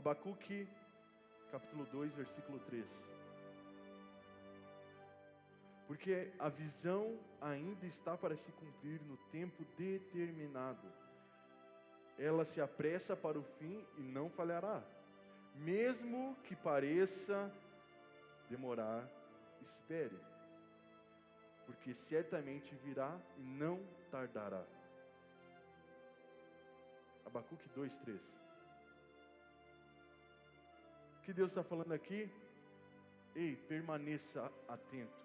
Abacuque, capítulo 2, versículo 3. Porque a visão ainda está para se cumprir no tempo determinado. Ela se apressa para o fim e não falhará. Mesmo que pareça demorar, espere. Porque certamente virá e não tardará. Abacuque 2, 3. O que Deus está falando aqui? Ei, permaneça atento.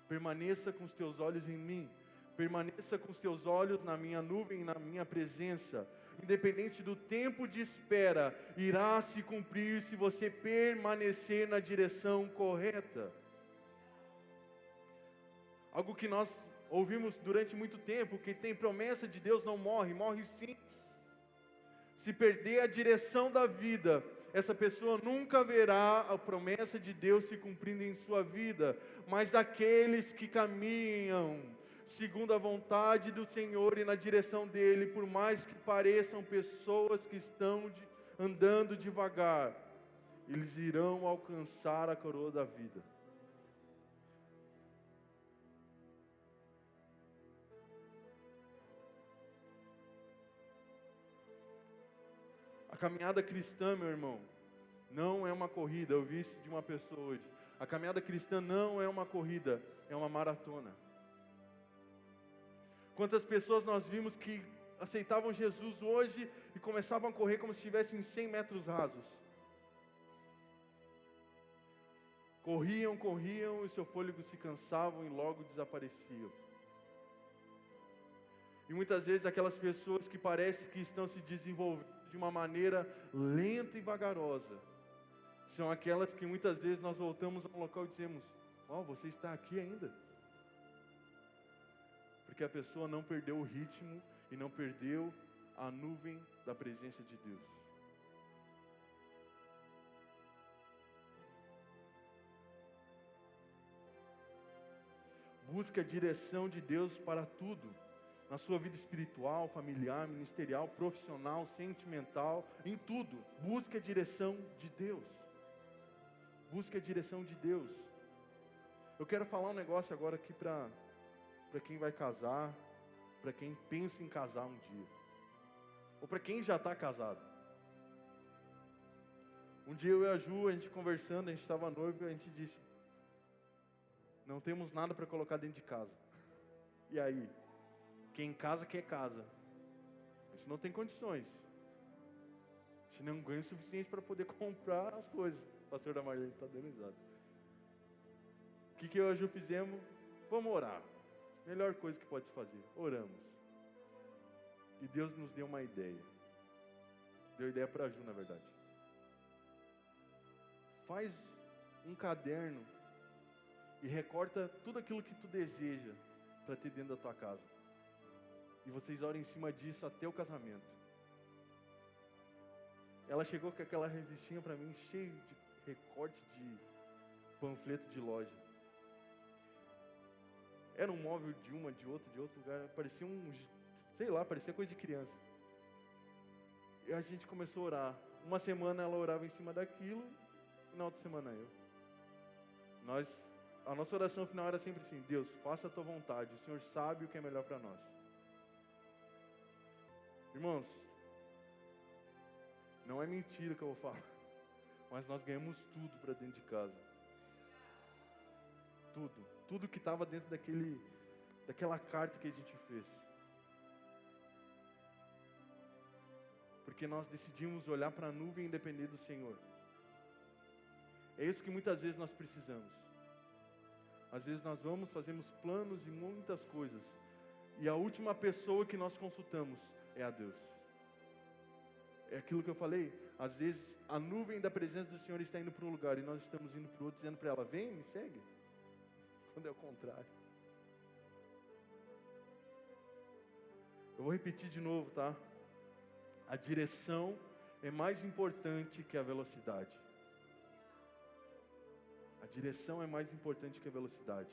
Permaneça com os teus olhos em mim. Permaneça com os teus olhos na minha nuvem, na minha presença. Independente do tempo de espera, irá se cumprir se você permanecer na direção correta. Algo que nós ouvimos durante muito tempo, que tem promessa de Deus não morre, morre sim. Se perder a direção da vida, essa pessoa nunca verá a promessa de Deus se cumprindo em sua vida. Mas aqueles que caminham segundo a vontade do Senhor e na direção dEle, por mais que pareçam pessoas que estão andando devagar, eles irão alcançar a coroa da vida. A caminhada cristã, meu irmão, não é uma corrida. Eu vi isso de uma pessoa hoje. A caminhada cristã não é uma corrida, é uma maratona. Quantas pessoas nós vimos que aceitavam Jesus hoje e começavam a correr como se estivessem em 100 metros rasos. Corriam e seu fôlego se cansavam e logo desapareciam. E muitas vezes aquelas pessoas que parecem que estão se desenvolvendo de uma maneira lenta e vagarosa, são aquelas que muitas vezes nós voltamos ao local e dizemos: "Ó, você está aqui ainda?" Porque a pessoa não perdeu o ritmo e não perdeu a nuvem da presença de Deus. Busque a direção de Deus para tudo. Na sua vida espiritual, familiar, ministerial, profissional, sentimental, em tudo. Busque a direção de Deus. Busque a direção de Deus. Eu quero falar um negócio agora aqui para quem vai casar, para quem pensa em casar um dia, ou para quem já está casado. Um dia eu e a Ju, a gente conversando, a gente estava noivo, a gente disse: não temos nada para colocar dentro de casa. E aí? Quem casa quer casa. A gente não tem condições. A gente não ganha o suficiente para poder comprar as coisas. O pastor da Marlene está dando risada. O que eu e a Ju fizemos? Vamos orar. Melhor coisa que pode fazer. Oramos. E Deus nos deu uma ideia. Deu ideia para a Ju, na verdade. Faz um caderno e recorta tudo aquilo que tu deseja para ter dentro da tua casa. E vocês orem em cima disso até o casamento. Ela chegou com aquela revistinha para mim, cheio de recorte de panfleto de loja. Era um móvel de outro lugar. Parecia parecia coisa de criança. E a gente começou a orar. Uma semana ela orava em cima daquilo, e na outra semana eu. A nossa oração final era sempre assim: Deus, faça a tua vontade. O Senhor sabe o que é melhor para nós. Irmãos, não é mentira que eu vou falar, mas nós ganhamos tudo para dentro de casa. Tudo que estava dentro daquela carta que a gente fez. Porque nós decidimos olhar para a nuvem e depender do Senhor. É isso que muitas vezes nós precisamos. Às vezes nós fazemos planos e muitas coisas, e a última pessoa que nós consultamos é a Deus. É aquilo que eu falei. Às vezes a nuvem da presença do Senhor está indo para um lugar e nós estamos indo para o outro, dizendo para ela: vem, me segue. Quando é o contrário. Eu vou repetir de novo, tá? A direção é mais importante que a velocidade. A direção é mais importante que a velocidade.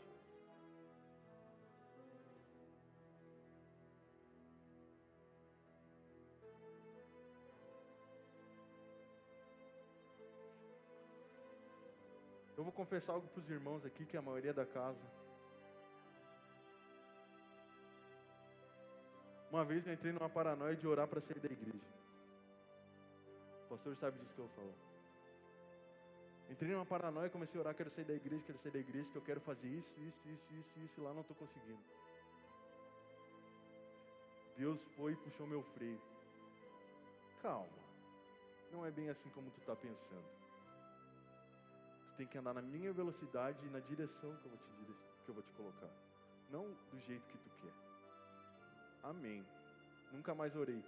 confessar algo para os irmãos aqui, que é a maioria da casa. Uma vez eu entrei numa paranoia de orar para sair da igreja. O pastor sabe disso que eu vou falar. Entrei numa paranoia, comecei a orar, quero sair da igreja, que eu quero fazer isso, e lá não estou conseguindo. Deus foi e puxou meu freio. Calma, não é bem assim como tu está pensando. Tu tem que andar na minha velocidade e na direção que eu vou te colocar. Não do jeito que tu quer. Amém. Nunca mais orei.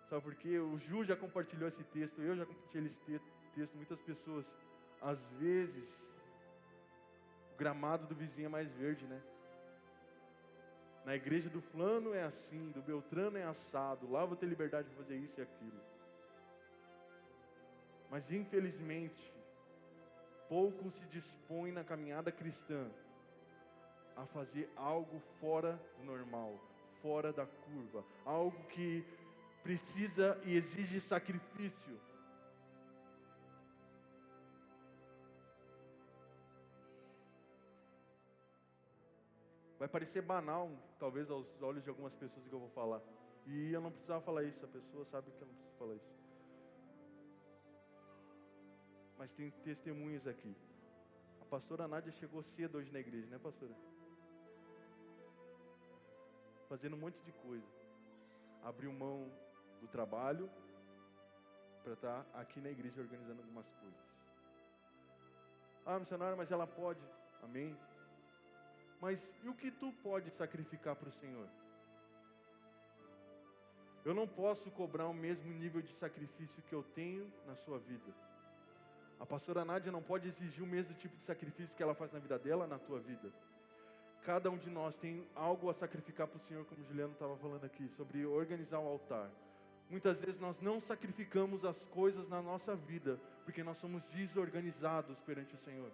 Sabe por quê? O Ju já compartilhou esse texto, eu já compartilhei esse texto. Muitas pessoas, às vezes, o gramado do vizinho é mais verde, né? Na igreja do fulano é assim, do Beltrano é assado, lá vou ter liberdade de fazer isso e aquilo. Mas infelizmente, poucos se dispõem na caminhada cristã a fazer algo fora do normal, fora da curva, algo que precisa e exige sacrifício. Vai parecer banal, talvez aos olhos de algumas pessoas que eu vou falar. E eu não precisava falar isso, a pessoa sabe que eu não preciso falar isso. Mas tem testemunhas aqui. A pastora Nádia chegou cedo hoje na igreja, né, pastora? Fazendo um monte de coisa. Abriu mão do trabalho para estar aqui na igreja organizando algumas coisas. Ah, missionário, mas ela pode. Amém? Mas e o que tu pode sacrificar para o Senhor? Eu não posso cobrar o mesmo nível de sacrifício que eu tenho na sua vida. A pastora Nádia não pode exigir o mesmo tipo de sacrifício que ela faz na vida dela, na tua vida. Cada um de nós tem algo a sacrificar para o Senhor, como o Juliano estava falando aqui, sobre organizar o altar. Muitas vezes nós não sacrificamos as coisas na nossa vida, porque nós somos desorganizados perante o Senhor.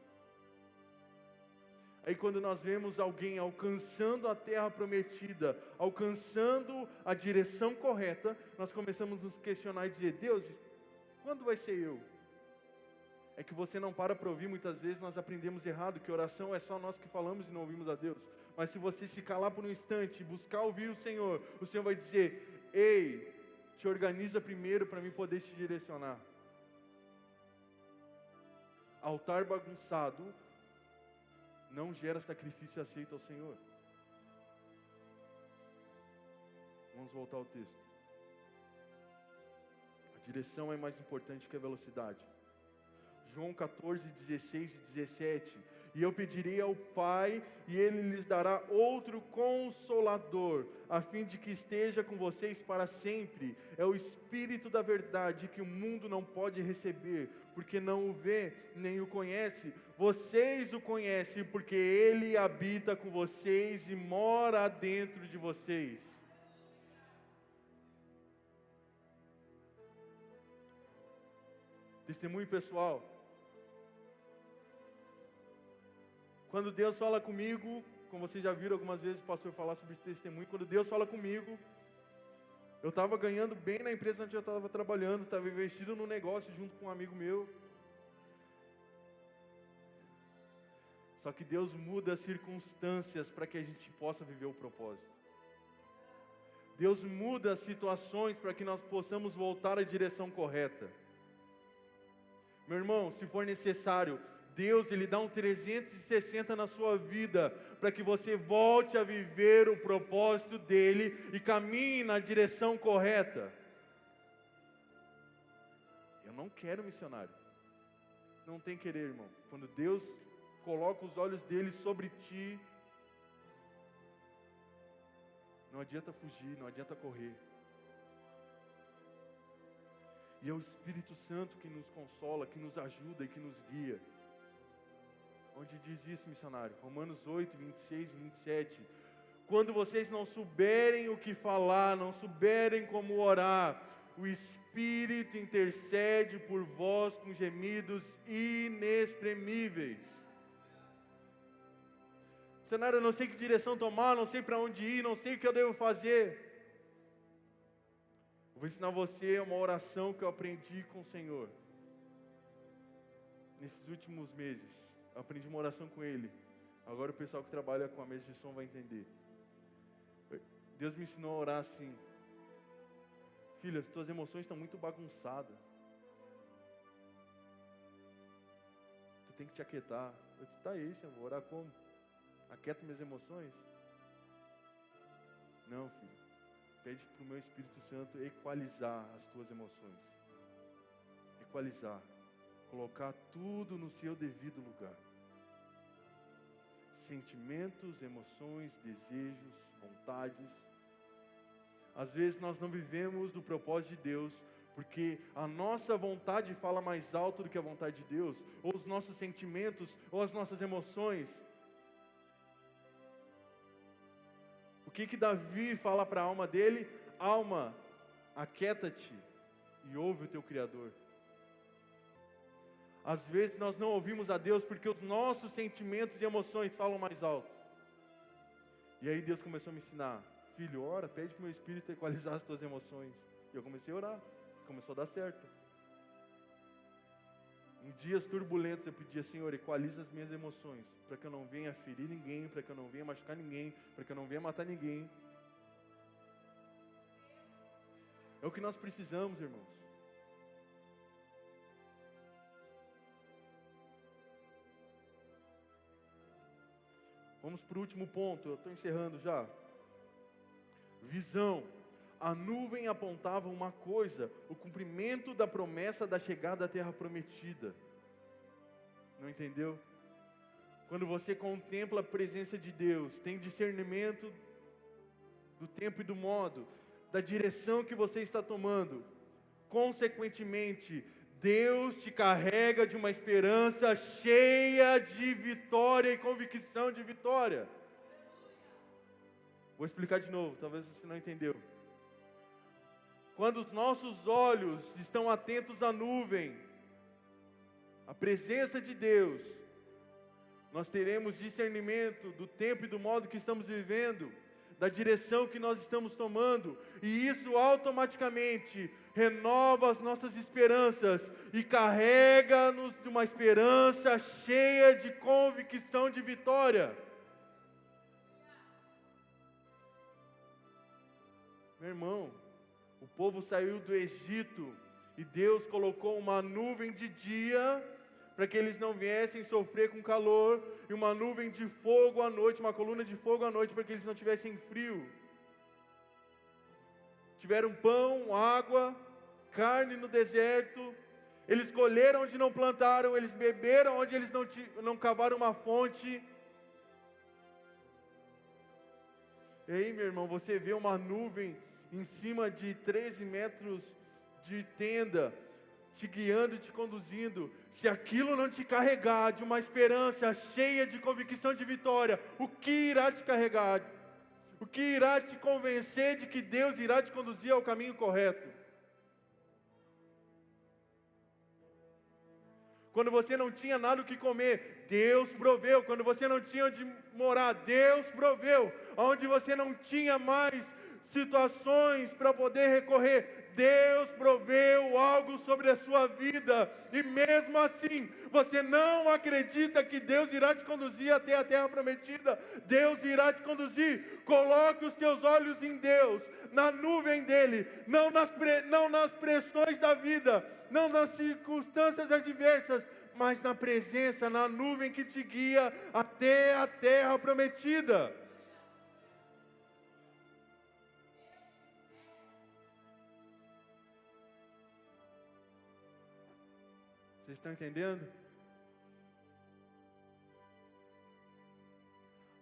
Aí quando nós vemos alguém alcançando a terra prometida, alcançando a direção correta, nós começamos a nos questionar e dizer, Deus, quando vai ser eu? É que você não para ouvir, muitas vezes nós aprendemos errado, que oração é só nós que falamos e não ouvimos a Deus. Mas se você se calar por um instante e buscar ouvir o Senhor vai dizer, ei, te organiza primeiro para mim poder te direcionar. Altar bagunçado não gera sacrifício aceito ao Senhor. Vamos voltar ao texto. A direção é mais importante que a velocidade. João 14, 16 e 17. E eu pedirei ao Pai, e Ele lhes dará outro Consolador, a fim de que esteja com vocês para sempre. É o Espírito da verdade que o mundo não pode receber, porque não o vê, nem o conhece. Vocês o conhecem, porque Ele habita com vocês e mora dentro de vocês. Testemunho pessoal. Quando Deus fala comigo, como vocês já viram algumas vezes o pastor falar sobre esse testemunho, quando Deus fala comigo, eu estava ganhando bem na empresa onde eu estava trabalhando, estava investido no negócio junto com um amigo meu. Só que Deus muda as circunstâncias para que a gente possa viver o propósito. Deus muda as situações para que nós possamos voltar à direção correta. Meu irmão, se for necessário, Deus, Ele dá um 360 na sua vida, para que você volte a viver o propósito dEle e caminhe na direção correta. Eu não quero missionário. Não tem querer, irmão. Quando Deus coloca os olhos dEle sobre ti, não adianta fugir, não adianta correr. E é o Espírito Santo que nos consola, que nos ajuda e que nos guia. Onde diz isso, missionário? Romanos 8, 26 e 27. Quando vocês não souberem o que falar, não souberem como orar, o Espírito intercede por vós com gemidos inexprimíveis. Missionário, eu não sei que direção tomar, não sei para onde ir, não sei o que eu devo fazer. Eu vou ensinar você uma oração que eu aprendi com o Senhor. nesses últimos meses, eu aprendi uma oração com ele. Agora o pessoal que trabalha com a mesa de som vai entender. Deus me ensinou a orar assim: filha, as tuas emoções estão muito bagunçadas. Tu tem que te aquietar. Eu disse, tá aí, Senhor, vou orar como? Aquieto minhas emoções? Não, filho. Pede para o meu Espírito Santo equalizar as tuas emoções. Equalizar. Colocar tudo no seu devido lugar. Sentimentos, emoções, desejos, vontades. Às vezes nós não vivemos o propósito de Deus, porque a nossa vontade fala mais alto do que a vontade de Deus, ou os nossos sentimentos, ou as nossas emoções. O que Davi fala para a alma dele? Alma, aquieta-te e ouve o teu Criador. Às vezes nós não ouvimos a Deus porque os nossos sentimentos e emoções falam mais alto. E aí Deus começou a me ensinar: filho, ora, pede para o meu Espírito equalizar as tuas emoções. E eu comecei a orar, começou a dar certo. Em dias turbulentos eu pedia: Senhor, equaliza as minhas emoções, para que eu não venha ferir ninguém, para que eu não venha machucar ninguém, para que eu não venha matar ninguém. É o que nós precisamos, irmãos. Vamos para o último ponto, eu estou encerrando já. Visão. A nuvem apontava uma coisa: o cumprimento da promessa da chegada à terra prometida. Não entendeu? Quando você contempla a presença de Deus, tem discernimento do tempo e do modo, da direção que você está tomando, consequentemente, Deus te carrega de uma esperança cheia de vitória e convicção de vitória. Vou explicar de novo, talvez você não entendeu. Quando os nossos olhos estão atentos à nuvem, à presença de Deus, nós teremos discernimento do tempo e do modo que estamos vivendo, da direção que nós estamos tomando, e isso automaticamente renova as nossas esperanças e carrega-nos de uma esperança cheia de convicção de vitória. Meu irmão, o povo saiu do Egito e Deus colocou uma nuvem de dia para que eles não viessem sofrer com calor, e uma nuvem de fogo à noite, uma coluna de fogo à noite, para que eles não tivessem frio. Tiveram pão, água, carne no deserto, eles colheram onde não plantaram, eles beberam onde eles não cavaram uma fonte. E aí, meu irmão, você vê uma nuvem em cima de 13 metros de tenda, te guiando e te conduzindo. Se aquilo não te carregar de uma esperança cheia de convicção de vitória, o que irá te carregar? O que irá te convencer de que Deus irá te conduzir ao caminho correto? Quando você não tinha nada o que comer, Deus proveu. Quando você não tinha onde morar, Deus proveu. Onde você não tinha mais situações para poder recorrer, Deus proveu algo sobre a sua vida. E mesmo assim, você não acredita que Deus irá te conduzir até a terra prometida. Deus irá te conduzir. Coloque os teus olhos em Deus, na nuvem dele, não nas pressões da vida, não nas circunstâncias adversas, mas na presença, na nuvem que te guia até a terra prometida. Vocês estão entendendo?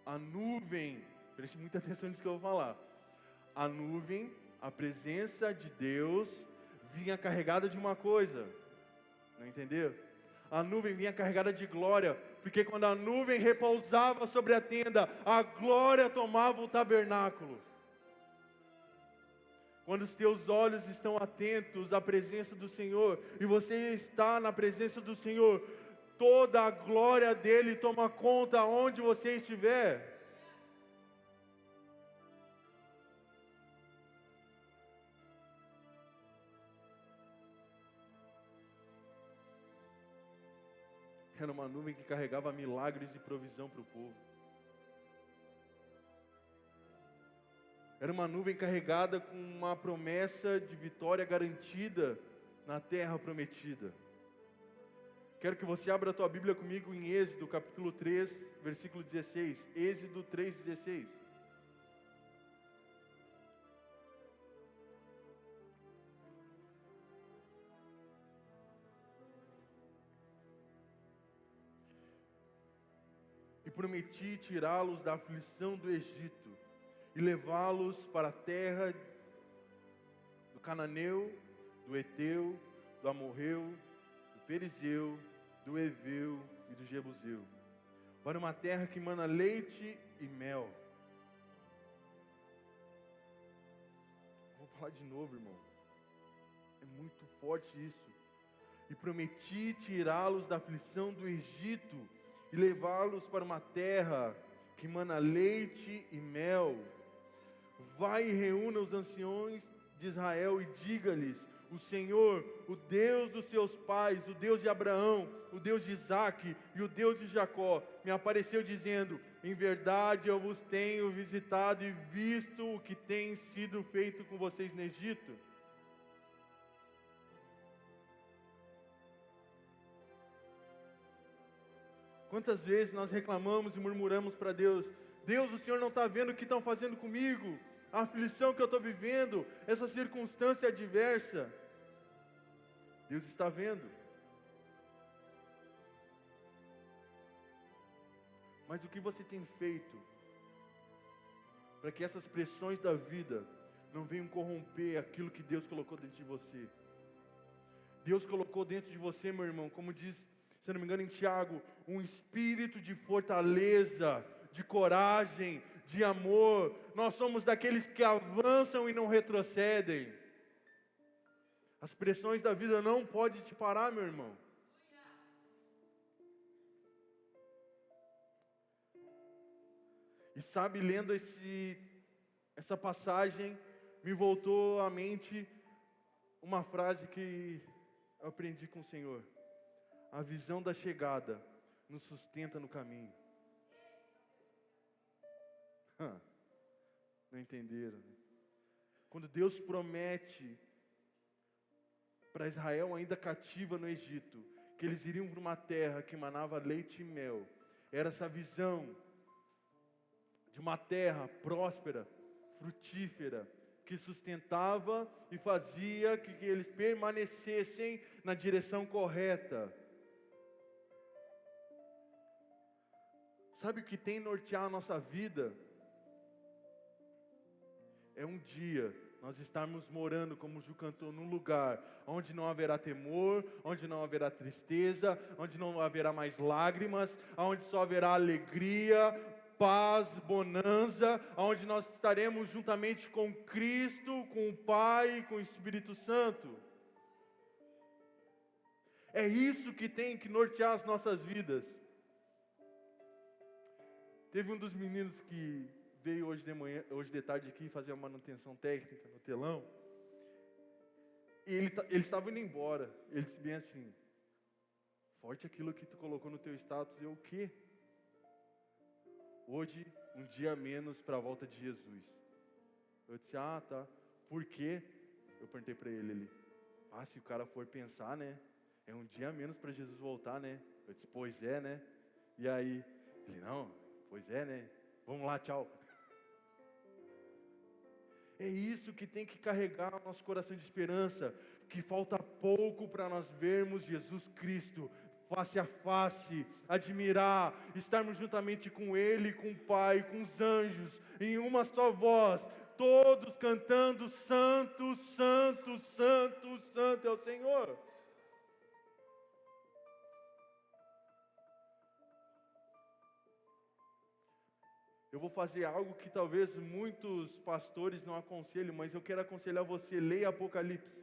A nuvem, preste muita atenção nisso que eu vou falar. A nuvem, a presença de Deus, vinha carregada de uma coisa. Não entendeu? A nuvem vinha carregada de glória, porque quando a nuvem repousava sobre a tenda, a glória tomava o tabernáculo. Quando os teus olhos estão atentos à presença do Senhor, e você está na presença do Senhor, toda a glória dele toma conta onde você estiver. Era uma nuvem que carregava milagres e provisão para o povo. Era uma nuvem carregada com uma promessa de vitória garantida na terra prometida. Quero que você abra a tua Bíblia comigo em Êxodo, capítulo 3, versículo 16. Êxodo 3:16. E prometi tirá-los da aflição do Egito e levá-los para a terra do Cananeu, do Eteu, do Amorreu, do Ferizeu, do Eveu e do Jebuseu, para uma terra que mana leite e mel. Vou falar de novo, irmão. É muito forte isso. E prometi tirá-los da aflição do Egito e levá-los para uma terra que mana leite e mel. Vai e reúna os anciões de Israel e diga-lhes: o Senhor, o Deus dos seus pais, o Deus de Abraão, o Deus de Isaque e o Deus de Jacó, me apareceu dizendo: em verdade eu vos tenho visitado e visto o que tem sido feito com vocês no Egito. Quantas vezes nós reclamamos e murmuramos para Deus: Deus, o Senhor não está vendo o que estão fazendo comigo? A aflição que eu estou vivendo, essa circunstância adversa. Deus está vendo. Mas o que você tem feito para que essas pressões da vida não venham corromper aquilo que Deus colocou dentro de você? Deus colocou dentro de você, meu irmão, como diz, se eu não me engano, em Tiago, um espírito de fortaleza, de coragem, de amor. Nós somos daqueles que avançam e não retrocedem. As pressões da vida não podem te parar, meu irmão. E sabe, lendo essa passagem, me voltou à mente uma frase que eu aprendi com o Senhor: a visão da chegada nos sustenta no caminho. Não entenderam, né? Quando Deus promete para Israel, ainda cativa no Egito, que eles iriam para uma terra que manava leite e mel, era essa visão de uma terra próspera, frutífera, que sustentava e fazia que eles permanecessem na direção correta. Sabe o que tem nortear a nossa vida? É um dia nós estarmos morando, como o Ju cantou, num lugar onde não haverá temor, onde não haverá tristeza, onde não haverá mais lágrimas, onde só haverá alegria, paz, bonança, onde nós estaremos juntamente com Cristo, com o Pai e com o Espírito Santo. É isso que tem que nortear as nossas vidas. Teve um dos meninos que veio hoje de tarde aqui fazer uma manutenção técnica no telão. E ele estava indo embora. Ele disse bem assim: forte aquilo que tu colocou no teu status. Eu, o quê? Hoje, um dia a menos para a volta de Jesus. Eu disse: ah, tá. Por quê? Eu perguntei para ele. Se o cara for pensar, né? É um dia a menos para Jesus voltar, né? Eu disse: pois é, né? E aí, ele: não, pois é, né? Vamos lá, tchau. É isso que tem que carregar o nosso coração de esperança, que falta pouco para nós vermos Jesus Cristo face a face, admirar, estarmos juntamente com Ele, com o Pai, com os anjos, em uma só voz, todos cantando: Santo, Santo, Santo, Santo é o Senhor. Eu vou fazer algo que talvez muitos pastores não aconselhem, mas eu quero aconselhar você: leia Apocalipse,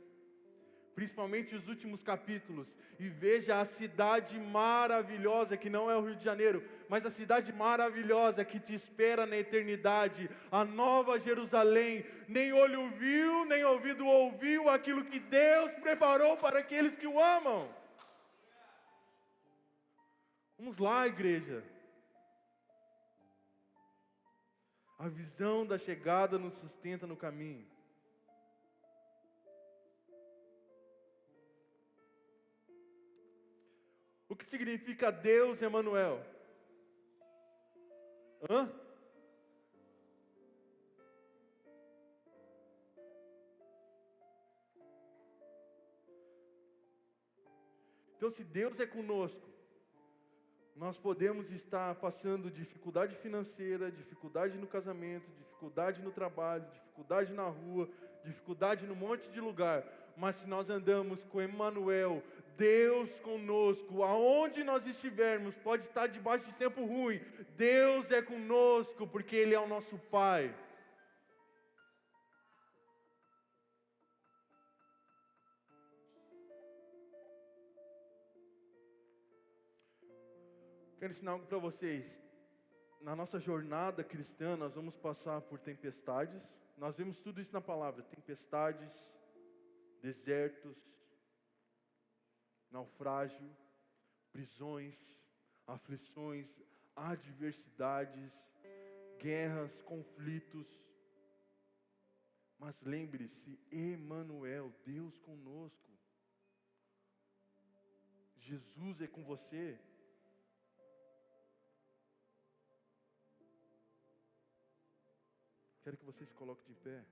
principalmente os últimos capítulos, e veja a cidade maravilhosa, que não é o Rio de Janeiro, mas a cidade maravilhosa que te espera na eternidade, a nova Jerusalém. Nem olho viu, nem ouvido ouviu aquilo que Deus preparou para aqueles que o amam. Vamos lá, igreja. A visão da chegada nos sustenta no caminho. O que significa Deus Emanuel? Hã? Então, se Deus é conosco, nós podemos estar passando dificuldade financeira, dificuldade no casamento, dificuldade no trabalho, dificuldade na rua, dificuldade num monte de lugar. Mas se nós andamos com Emanuel, Deus conosco, aonde nós estivermos, pode estar debaixo de tempo ruim, Deus é conosco, porque Ele é o nosso Pai. Quero ensinar algo para vocês. Na nossa jornada cristã, nós vamos passar por tempestades. Nós vemos tudo isso na palavra: tempestades, desertos, naufrágio, prisões, aflições, adversidades, guerras, conflitos. Mas lembre-se, Emanuel, Deus conosco. Jesus é com você. Quero que vocês se coloquem de pé.